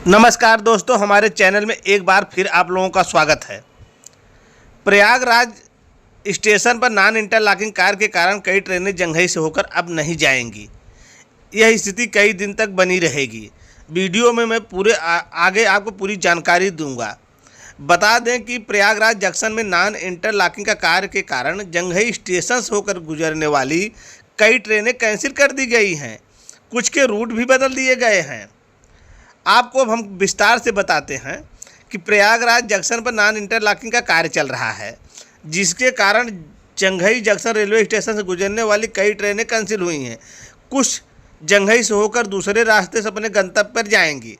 नमस्कार दोस्तों, हमारे चैनल में एक बार फिर आप लोगों का स्वागत है। प्रयागराज स्टेशन पर नॉन इंटरलॉकिंग कार्य के कारण कई ट्रेनें जंघई से होकर अब नहीं जाएंगी। यह स्थिति कई दिन तक बनी रहेगी। वीडियो में मैं आगे आपको पूरी जानकारी दूंगा। बता दें कि प्रयागराज जंक्शन में नॉन इंटरलॉकिंग का कार्य के कारण जंघई स्टेशन से होकर गुजरने वाली कई ट्रेनें कैंसिल कर दी गई हैं। कुछ के रूट भी बदल दिए गए हैं। आपको अब हम विस्तार से बताते हैं कि प्रयागराज जंक्शन पर नॉन इंटरलॉकिंग का कार्य चल रहा है, जिसके कारण जंघई जंक्शन रेलवे स्टेशन से गुजरने वाली कई ट्रेनें कैंसिल हुई हैं। कुछ जंघई से होकर दूसरे रास्ते से अपने गंतव्य पर जाएंगी।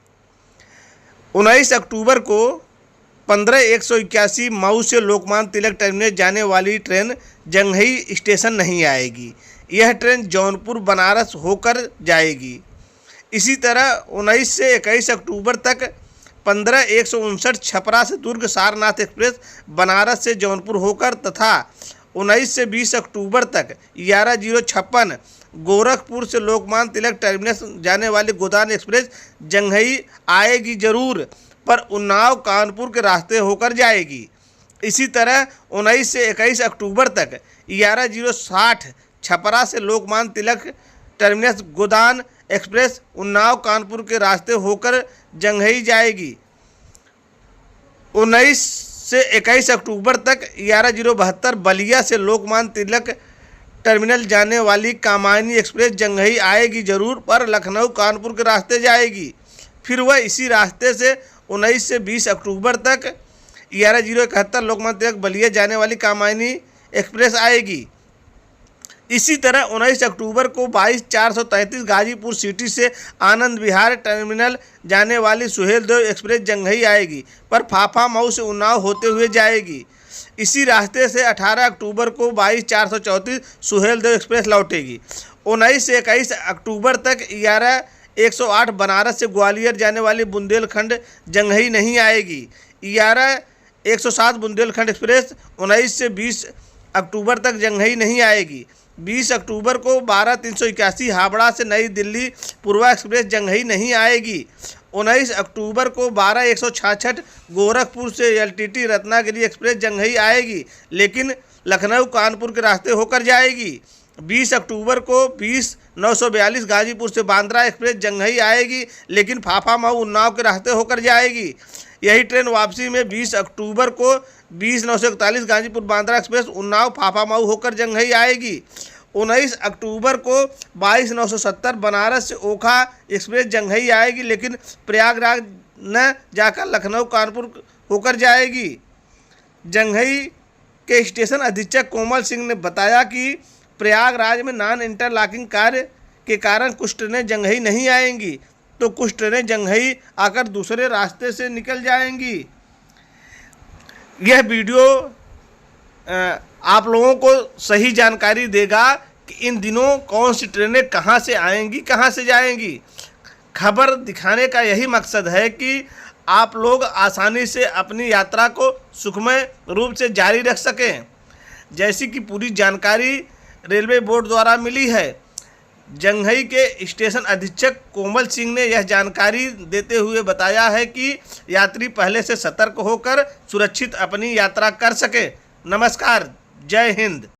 19 अक्टूबर को 15-181 मऊ से लोकमान्य तिलक टर्मिनस जाने वाली ट्रेन जंघई स्टेशन नहीं आएगी। यह ट्रेन जौनपुर बनारस होकर जाएगी। इसी तरह 19 से 21 अक्टूबर तक 15-159 छपरा से दुर्ग सारनाथ एक्सप्रेस बनारस से जौनपुर होकर तथा 19 से 20 अक्टूबर तक 11-056 गोरखपुर से लोकमान्य तिलक टर्मिनस जाने वाली गोदान एक्सप्रेस जंघई आएगी जरूर, पर उन्नाव कानपुर के रास्ते होकर जाएगी। इसी तरह 19 से 21 अक्टूबर तक 11-060 छपरा से लोकमान्य तिलक टर्मिनस गोदान एक्सप्रेस उन्नाव कानपुर के रास्ते होकर जंघई जाएगी। 19 से 21 अक्टूबर तक 11-072 बलिया से लोकमान्य तिलक टर्मिनल जाने वाली कामायनी एक्सप्रेस जंघई आएगी जरूर, पर लखनऊ कानपुर के रास्ते जाएगी। फिर वह इसी रास्ते से 19 से 20 अक्टूबर तक 11-071 लोकमान्य तिलक बलिया जाने वाली कामायनी एक्सप्रेस आएगी। इसी तरह 19 अक्टूबर को 22-433 गाजीपुर सिटी से आनंद विहार टर्मिनल जाने वाली सुहेलदेव एक्सप्रेस जंघई आएगी, पर फाफा मऊ से उन्नाव होते हुए जाएगी। इसी रास्ते से 18 अक्टूबर को 22-434 सुहेलदेव एक्सप्रेस लौटेगी। 19 से 21 अक्टूबर तक 11-108 बनारस से ग्वालियर जाने वाली बुंदेलखंड जंघई नहीं आएगी। 11-107 बुंदेलखंड एक्सप्रेस 19 से 20 अक्टूबर तक जंघई नहीं आएगी। 20 अक्टूबर को 12-381 हावड़ा से नई दिल्ली पूर्वा एक्सप्रेस जंघई नहीं आएगी। 19 अक्टूबर को 12-166 गोरखपुर से एलटीटी रत्नागिरी एक्सप्रेस जंघई आएगी, लेकिन लखनऊ कानपुर के रास्ते होकर जाएगी। 20 अक्टूबर को 20-942 गाजीपुर से बांद्रा एक्सप्रेस जंघई आएगी, लेकिन फाफा मऊ उन्नाव के रास्ते होकर जाएगी। यही ट्रेन वापसी में 20 अक्टूबर को 20-941 गाजीपुर बांद्रा एक्सप्रेस उन्नाव फाफा मऊ होकर जंघई आएगी। 19 अक्टूबर को 22-970 बनारस से ओखा एक्सप्रेस जंघई आएगी, लेकिन प्रयागराज न जाकर लखनऊ कानपुर होकर जाएगी। जंघई के स्टेशन अधीक्षक कोमल सिंह ने बताया कि प्रयागराज में नॉन इंटरलॉकिंग कार्य के कारण कुछ ट्रेनें जंघई नहीं आएंगी, तो कुछ ट्रेनें जंघई आकर दूसरे रास्ते से निकल जाएंगी। यह वीडियो आप लोगों को सही जानकारी देगा कि इन दिनों कौन सी ट्रेनें कहां से आएंगी, कहां से जाएंगी। खबर दिखाने का यही मकसद है कि आप लोग आसानी से अपनी यात्रा को सुखमय रूप से जारी रख सकें। जैसी कि पूरी जानकारी रेलवे बोर्ड द्वारा मिली है, जंघई के स्टेशन अधीक्षक कोमल सिंह ने यह जानकारी देते हुए बताया है कि यात्री पहले से सतर्क होकर सुरक्षित अपनी यात्रा कर सके। नमस्कार, जय हिंद।